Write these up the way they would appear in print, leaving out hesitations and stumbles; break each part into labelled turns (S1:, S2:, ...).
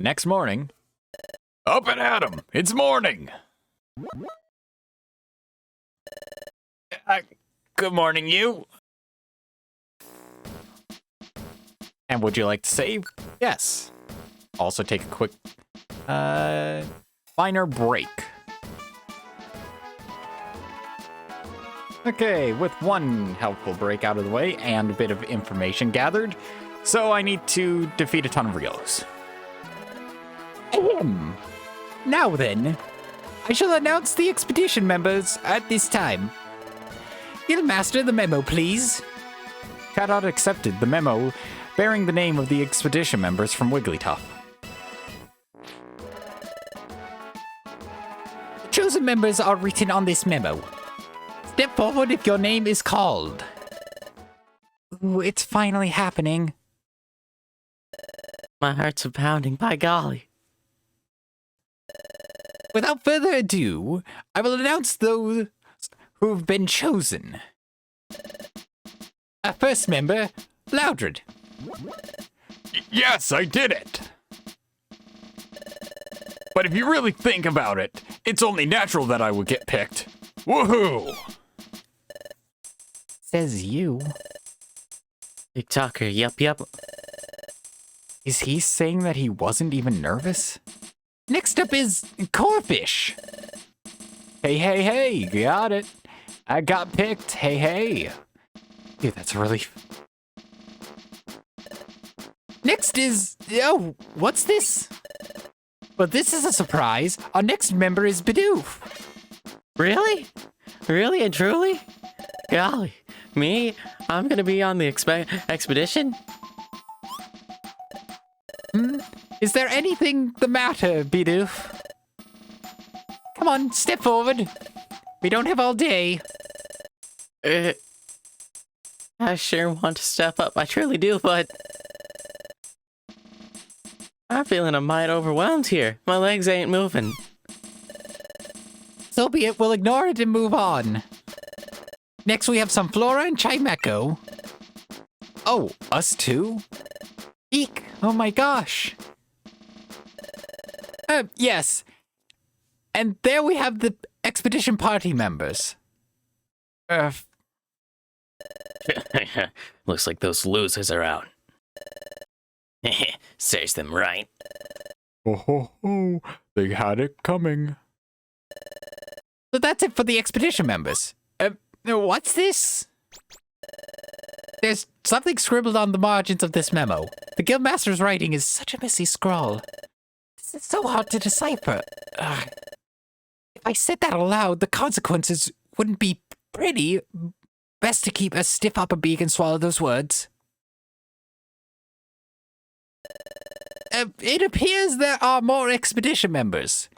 S1: Next morning. Up and at 'em! It's morning! Good morning, you! And would you like to save? Yes. Also take a quick, minor break. Okay, with one helpful break out of the way and a bit of information gathered, so I need to defeat a ton of Rios.
S2: Now then, I shall announce the expedition members at this time. Guildmaster, the memo, please.
S1: Cadout accepted the memo bearing the name of the expedition members from Wigglytuff.
S2: The chosen members are written on this memo. Step forward if your name is called.
S1: Ooh, it's finally happening.
S3: My heart's a pounding, by golly.
S2: Without further ado, I will announce those who've been chosen. Our first member, Loudred.
S1: Yes, I did it! But if you really think about it, it's only natural that I would get picked. Woohoo!
S2: Says you.
S3: Big talker, yup.
S1: Is he saying that he wasn't even nervous?
S2: Next up is Corfish.
S1: Hey, got it. I got picked, hey. Dude, that's a relief.
S2: Next is... Oh, what's this? Well, this is a surprise. Our next member is Bidoof.
S3: Really? Really and truly? Golly, me? I'm gonna be on the expedition?
S2: Is there anything the matter, Bidoof? Come on, step forward. We don't have all day.
S3: I sure want to step up. I truly do, but... I'm feeling a mite overwhelmed here. My legs ain't moving.
S2: So be it, we'll ignore it and move on. Next we have Sunflora and Chimecho.
S1: Oh, us too?
S2: Eek, oh my gosh. Yes. And there we have the expedition party members.
S3: Looks like those losers are out. Serves them right.
S1: Oh, they had it coming.
S2: So that's it for the expedition members. What's this? There's something scribbled on the margins of this memo. The Guildmaster's writing is such a messy scrawl. It's so hard to decipher. If I said that aloud, the consequences wouldn't be pretty. Best to keep a stiff upper beak and swallow those words. It appears there are more expedition members.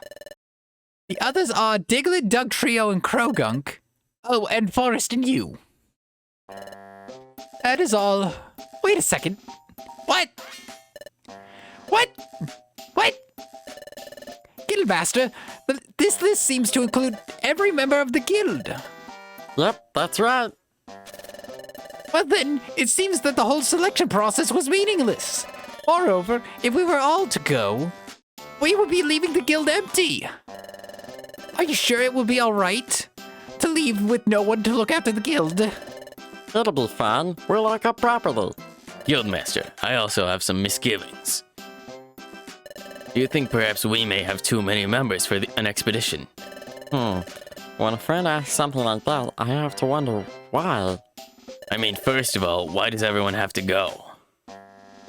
S2: The others are Diglett, Dugtrio, and Krogunk. Oh, and Forest and you. That is all. Wait a second. What? Guildmaster, this list seems to include every member of the guild.
S3: Yep, that's right.
S2: Well then, it seems that the whole selection process was meaningless. Moreover, if we were all to go, we would be leaving the guild empty. Are you sure it will be alright to leave with no one to look after the guild?
S3: It'll be fun. We'll lock up properly. Guildmaster, I also have some misgivings. Do you think perhaps we may have too many members for an expedition? When a friend asks something like that, I have to wonder why. I mean, first of all, why does everyone have to go?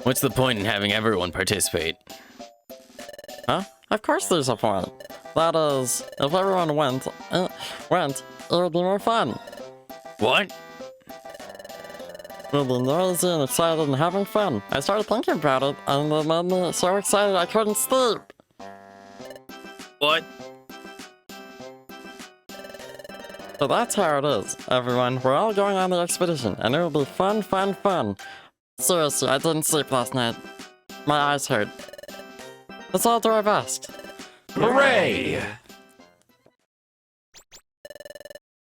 S3: What's the point in having everyone participate? Huh? Of course there's a point. That is, if everyone went, it would be more fun. What? We'd be noisy and excited and having fun. I started thinking about it, and it made me so excited I couldn't sleep. What? So that's how it is, everyone. We're all going on the expedition, and it will be fun. Seriously, I didn't sleep last night. My eyes hurt. Let's all do our best.
S1: Hooray!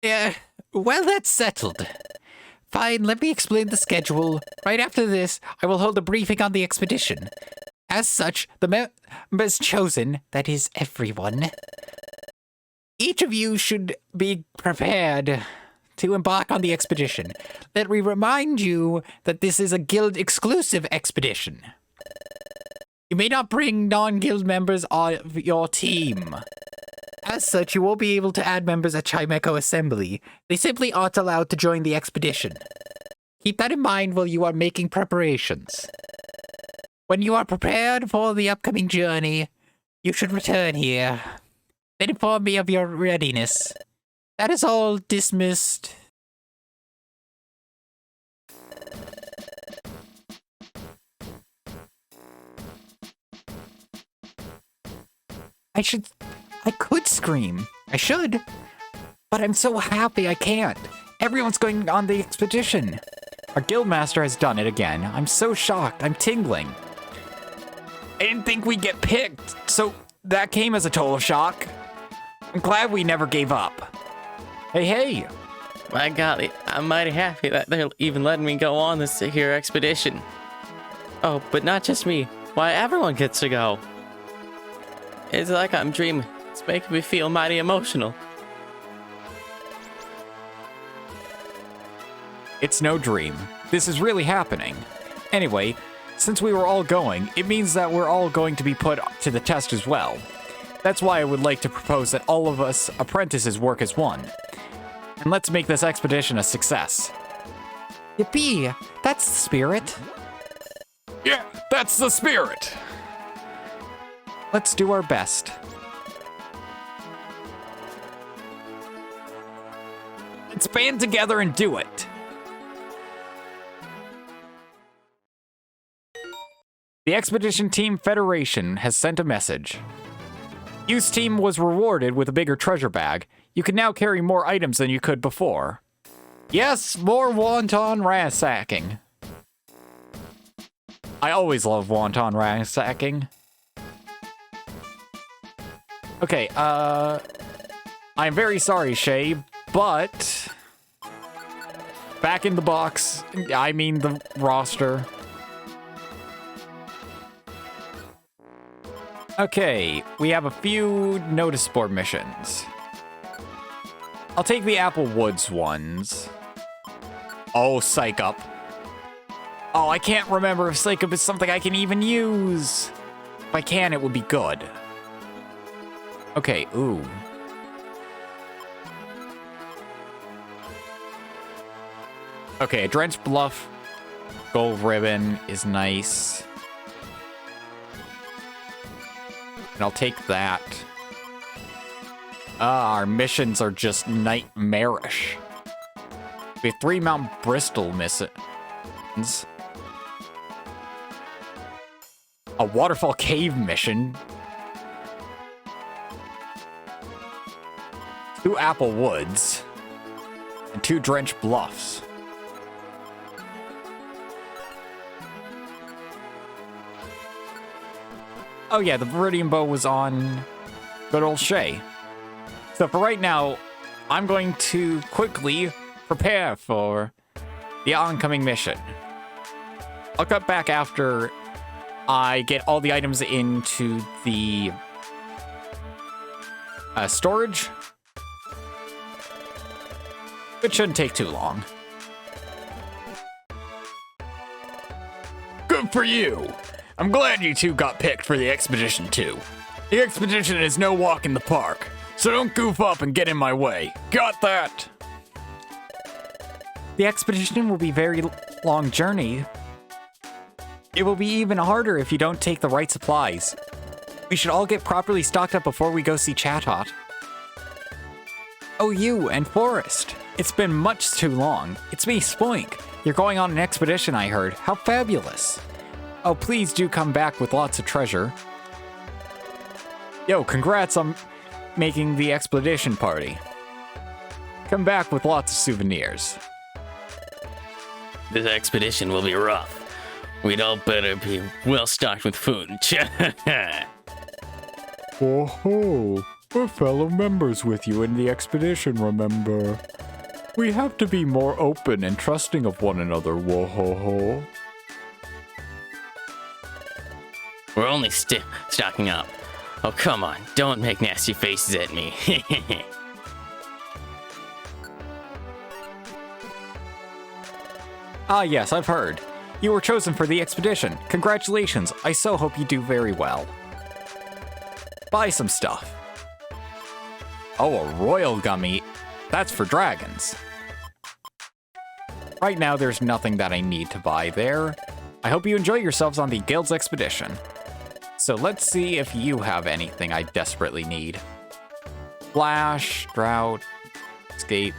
S2: Yeah, well, that's settled. Fine, let me explain the schedule. Right after this, I will hold a briefing on the expedition. As such, the members chosen, that is everyone, each of you should be prepared to embark on the expedition. Let me remind you that this is a guild-exclusive expedition. You may not bring non-guild members of your team. As such, you won't be able to add members at Chimeco Assembly. They simply aren't allowed to join the expedition. Keep that in mind while you are making preparations. When you are prepared for the upcoming journey, you should return here. Then inform me of your readiness. That is all dismissed. I could scream. I should. But I'm so happy I can't. Everyone's going on the expedition.
S1: Our guildmaster has done it again. I'm so shocked. I'm tingling. I didn't think we'd get picked, so that came as a total shock. I'm glad we never gave up. Hey.
S3: My golly, I'm mighty happy that they're even letting me go on this here expedition. Oh, but not just me. Why, everyone gets to go. It's like I'm dreaming. It's making me feel mighty emotional.
S1: It's no dream. This is really happening. Anyway, since we were all going, it means that we're all going to be put to the test as well. That's why I would like to propose that all of us apprentices work as one. And let's make this expedition a success.
S2: Yippee! That's the spirit.
S1: Yeah, that's the spirit! Let's do our best. Let's band together and do it. The Expedition Team Federation has sent a message. You's team was rewarded with a bigger treasure bag. You can now carry more items than you could before. Yes, more wonton ransacking. I always love wonton ransacking. Okay, I'm very sorry, Shay, but back in the box, I mean the roster. Okay, we have a few notice board missions. I'll take the Apple Woods ones. Oh, Psych Up. Oh, I can't remember if Psych Up is something I can even use. If I can, it would be good. Okay, ooh. Okay, a Drenched Bluff Gold Ribbon is nice. And I'll take that. Our missions are just nightmarish. We have 3 Mount Bristol missions. A Waterfall Cave mission. 2 Apple Woods. And 2 Drenched Bluffs. Oh yeah, the Viridian Bow was on good old Shay. So for right now, I'm going to quickly prepare for the oncoming mission. I'll cut back after I get all the items into the storage. It shouldn't take too long. Good for you! I'm glad you two got picked for the expedition too. The expedition is no walk in the park, so don't goof up and get in my way. Got that?
S2: The expedition will be a very long journey.
S1: It will be even harder if you don't take the right supplies.
S2: We should all get properly stocked up before we go see Chatot.
S1: Oh, you and Forrest. It's been much too long. It's me, Spoink. You're going on an expedition, I heard. How fabulous. Oh, please do come back with lots of treasure. Yo, congrats on making the expedition party. Come back with lots of souvenirs.
S3: This expedition will be rough. We'd all better be well stocked with food.
S1: Oh-ho, we're fellow members with you in the expedition, remember? We have to be more open and trusting of one another, whoa-ho-ho.
S3: We're only stocking up. Oh, come on. Don't make nasty faces at me.
S1: Ah, yes, I've heard. You were chosen for the expedition. Congratulations. I so hope you do very well. Buy some stuff. Oh, a royal gummy. That's for dragons. Right now, there's nothing that I need to buy there. I hope you enjoy yourselves on the guild's expedition. So let's see if you have anything I desperately need. Flash, drought, escape.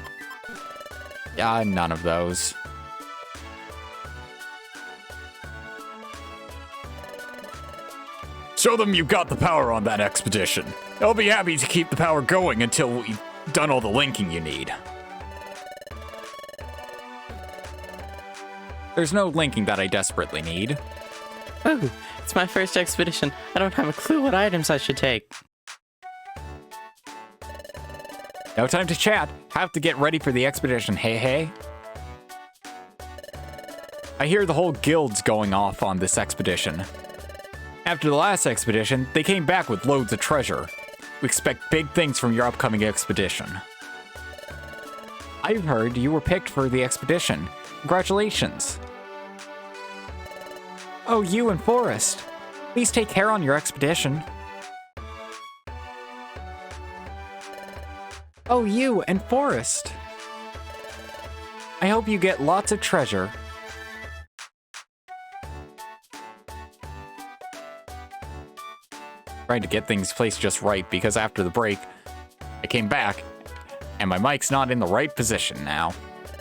S1: None of those. Show them you got the power on that expedition. They'll be happy to keep the power going until we've done all the linking you need. There's no linking that I desperately need.
S3: Oh, it's my first expedition. I don't have a clue what items I should take.
S1: No time to chat. Have to get ready for the expedition, hey. I hear the whole guild's going off on this expedition. After the last expedition, they came back with loads of treasure. We expect big things from your upcoming expedition. I've heard you were picked for the expedition. Congratulations. Oh, you and Forrest. Please take care on your expedition. Oh, you and Forrest. I hope you get lots of treasure. Trying to get things placed just right because after the break, I came back and my mic's not in the right position now.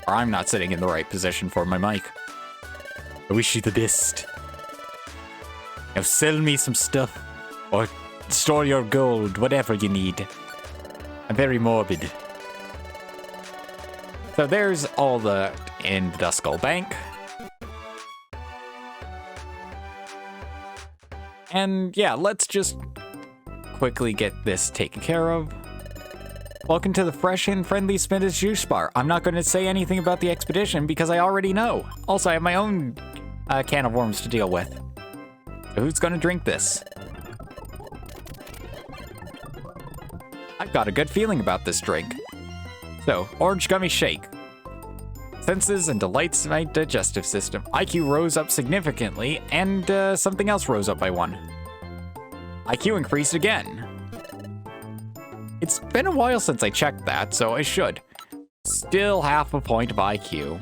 S1: Or I'm not sitting in the right position for my mic. I wish you the best. Now sell me some stuff or store your gold, whatever you need. I'm very morbid. So there's all the in the Duskull Bank. And yeah, let's just quickly get this taken care of. Welcome to the fresh and friendly Spinach Juice Bar. I'm not going to say anything about the expedition because I already know. Also, I have my own can of worms to deal with. So who's going to drink this? I've got a good feeling about this drink. So, orange gummy shake. Senses and delights my digestive system. IQ rose up significantly, and something else rose up by 1. IQ increased again. It's been a while since I checked that, so I should. Still half a point of IQ.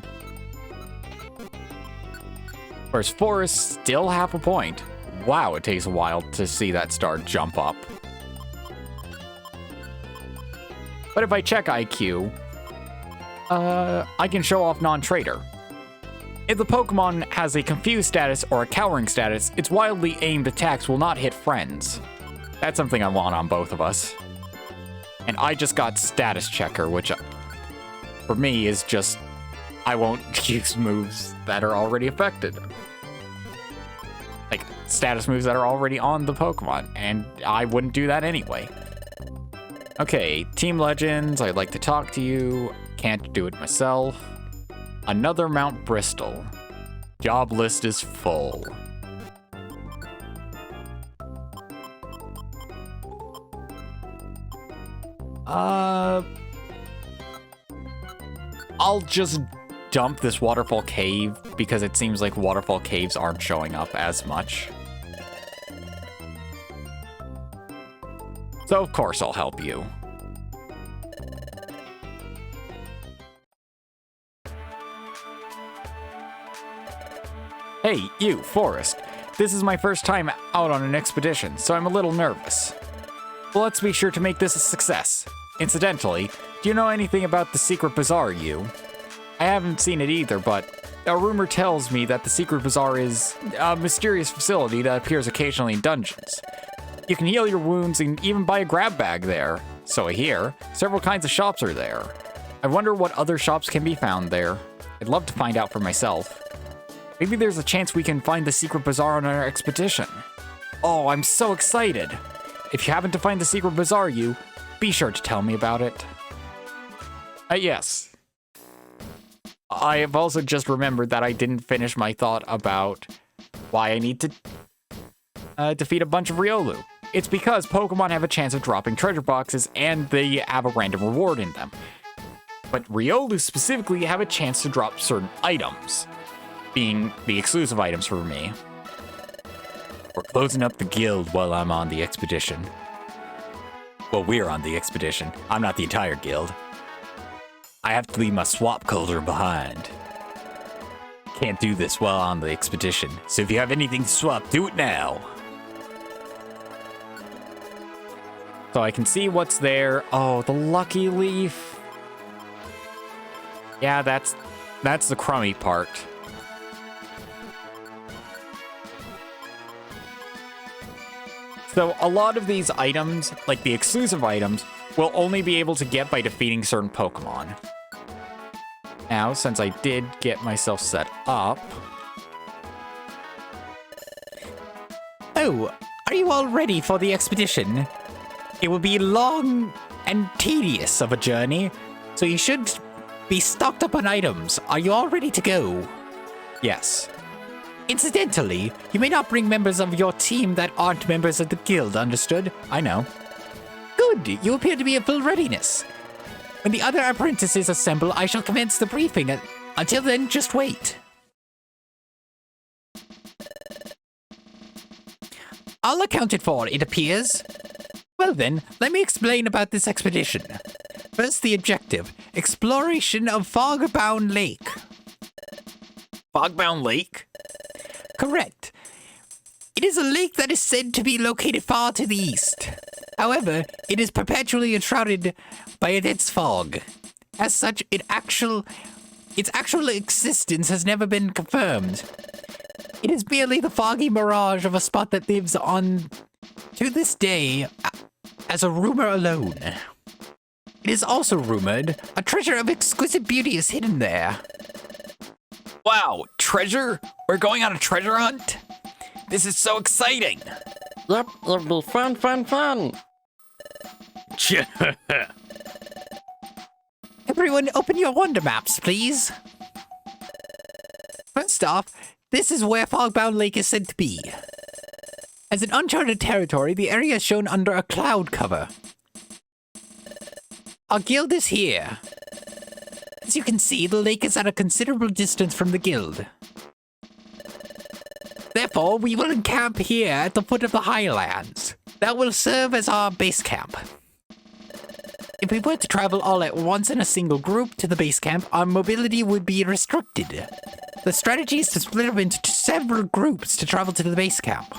S1: Whereas Forrest, still half a point. Wow, it takes a while to see that star jump up. But if I check IQ, I can show off non-traitor. If the Pokemon has a confused status or a cowering status, its wildly aimed attacks will not hit friends. That's something I want on both of us. And I just got status checker, which for me is just, I won't use moves that are already affected. Like status moves that are already on the Pokemon, and I wouldn't do that anyway. Okay, Team Legends, I'd like to talk to you. Can't do it myself. Another Mount Bristol. Job list is full. I'll just dump this waterfall cave because it seems like waterfall caves aren't showing up as much. So of course I'll help you. Hey, you, Forrest. This is my first time out on an expedition, so I'm a little nervous. Well, let's be sure to make this a success. Incidentally, do you know anything about the Secret Bazaar, you? I haven't seen it either, but a rumor tells me that the Secret Bazaar is a mysterious facility that appears occasionally in dungeons. You can heal your wounds and even buy a grab bag there. So I hear. Several kinds of shops are there. I wonder what other shops can be found there. I'd love to find out for myself. Maybe there's a chance we can find the Secret Bazaar on our expedition. Oh, I'm so excited. If you happen to find the Secret Bazaar, you, be sure to tell me about it. Yes. I have also just remembered that I didn't finish my thought about why I need to... defeat a bunch of Riolu. It's because Pokemon have a chance of dropping treasure boxes and they have a random reward in them. But Riolu specifically have a chance to drop certain items, being the exclusive items for me. We're closing up the guild while I'm on the expedition. Well, we're on the expedition. I'm not the entire guild. I have to leave my swap coulter behind. Can't do this while on the expedition, so if you have anything to swap, do it now. So I can see what's there. Oh, the Lucky Leaf. Yeah, that's the crummy part. So a lot of these items, like the exclusive items, will only be able to get by defeating certain Pokemon. Now, since I did get myself set up...
S2: Oh, are you all ready for the expedition? It will be long and tedious of a journey, so you should be stocked up on items. Are you all ready to go?
S1: Yes.
S2: Incidentally, you may not bring members of your team that aren't members of the guild, understood?
S1: I know.
S2: Good, you appear to be at full readiness. When the other apprentices assemble, I shall commence the briefing. Until then, just wait. All accounted for, it appears. Well then, let me explain about this expedition. First, the objective. Exploration of Fogbound Lake.
S1: Fogbound Lake?
S2: Correct. It is a lake that is said to be located far to the east. However, it is perpetually enshrouded by a dense fog. As such, its actual existence has never been confirmed. It is merely the foggy mirage of a spot that lives on, to this day, as a rumor alone. It is also rumored a treasure of exquisite beauty is hidden there.
S1: Wow, treasure? We're going on a treasure hunt? This is so exciting!
S3: Yep, it'll be fun, fun, fun.
S2: Everyone, open your wonder maps, please. First off, this is where Fogbound Lake is said to be. As an uncharted territory, the area is shown under a cloud cover. Our guild is here. As you can see, the lake is at a considerable distance from the guild. Therefore, we will encamp here at the foot of the highlands. That will serve as our base camp. If we were to travel all at once in a single group to the base camp, our mobility would be restricted. The strategy is to split up into several groups to travel to the base camp.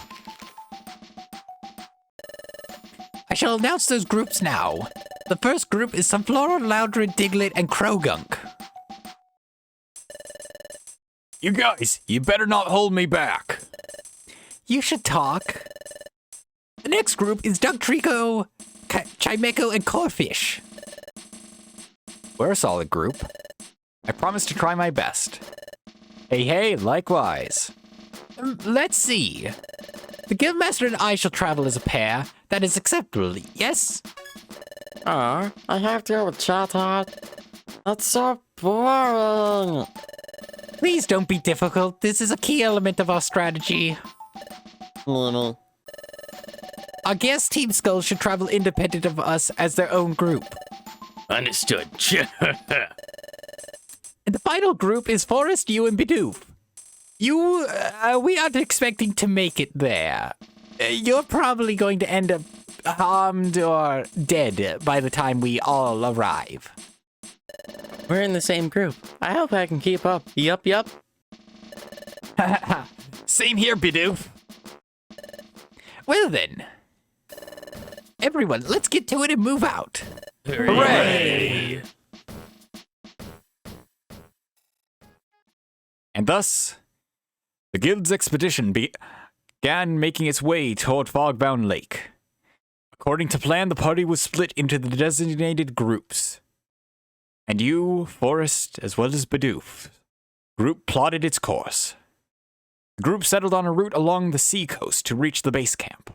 S2: I shall announce those groups now. The first group is Sunflora, Loudred, Diglett, and Krogunk.
S1: You guys, you better not hold me back.
S2: You should talk. The next group is Dugtrico, Chimecho, and Corfish.
S1: We're a solid group. I promise to try my best. Hey, likewise.
S2: Let's see. The Guildmaster and I shall travel as a pair. That is acceptable, yes?
S3: Aw, I have to go with Chatot. That's so boring.
S2: Please don't be difficult. This is a key element of our strategy.
S3: Little.
S2: Our guest Team Skull should travel independent of us as their own group.
S3: Understood.
S2: And the final group is Forest, you, and Bidoof. You, we aren't expecting to make it there. You're probably going to end up harmed or dead by the time we all arrive.
S3: We're in the same group. I hope I can keep up. Yup.
S1: Same here, Bidoof.
S2: Well then. Everyone, let's get to it and move out.
S1: Hooray! And thus, the guild's expedition began making its way toward Fogbound Lake. According to plan, the party was split into the designated groups. And you, Forest, as well as Bidoof, group plotted its course. The group settled on a route along the sea coast to reach the base camp.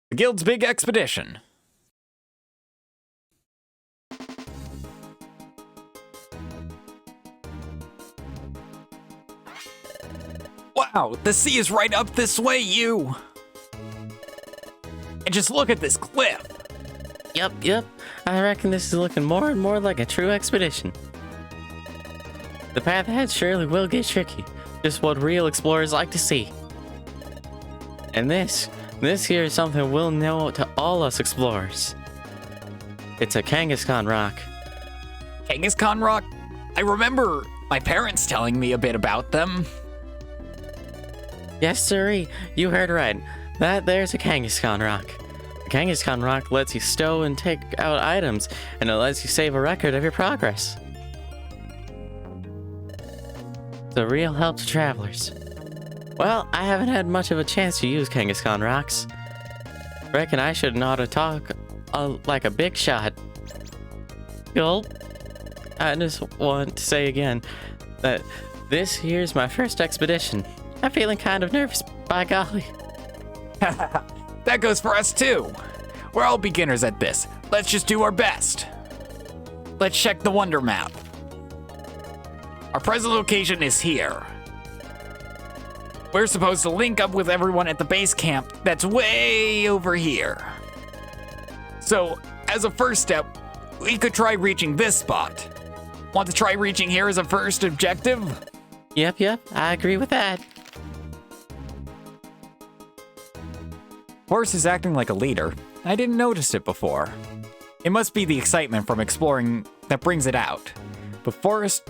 S1: The guild's big expedition. Wow, the sea is right up this way, you. And just look at this cliff.
S3: Yep. I reckon this is looking more and more like a true expedition. The path ahead surely will get tricky. Just what real explorers like to see. And this here is something we'll know to all us explorers. It's a Kangaskhan rock.
S1: Kangaskhan rock? I remember my parents telling me a bit about them.
S3: Yes, sirree, you heard right. That there's a Kangaskhan rock. A Kangaskhan rock lets you stow and take out items, and it lets you save a record of your progress. It's a real help to travelers. Well, I haven't had much of a chance to use Kangaskhan rocks. Reckon I should know how to talk like a big shot. Gulp. I just want to say again that this here's my first expedition. I'm feeling kind of nervous, by golly.
S1: That goes for us too. We're all beginners at this. Let's just do our best. Let's check the wonder map. Our present location is here. We're supposed to link up with everyone at the base camp that's way over here. So, as a first step, we could try reaching this spot. Want to try reaching here as a first objective?
S3: Yep, I agree with that.
S1: Forrest is acting like a leader. I didn't notice it before. It must be the excitement from exploring that brings it out. But Forrest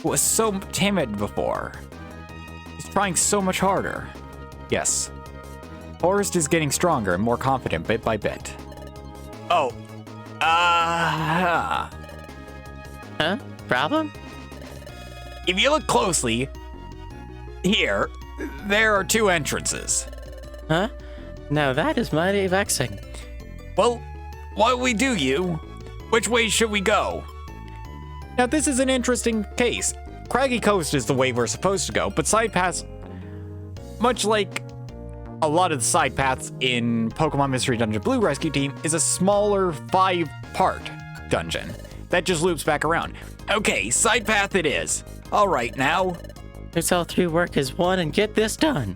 S1: was so timid before. He's trying so much harder. Yes. Forrest is getting stronger and more confident bit by bit. Oh.
S3: Huh? Problem?
S1: If you look closely, here, there are two entrances.
S3: Huh? Now that is mighty vexing.
S1: Well, what we do, you? Which way should we go? Now, this is an interesting case. Craggy Coast is the way we're supposed to go, but side paths, much like a lot of the side paths in Pokemon Mystery Dungeon Blue Rescue Team, is a smaller 5-part dungeon that just loops back around. Okay, side path it is. All right, now.
S3: Let's all three work as one and get this done.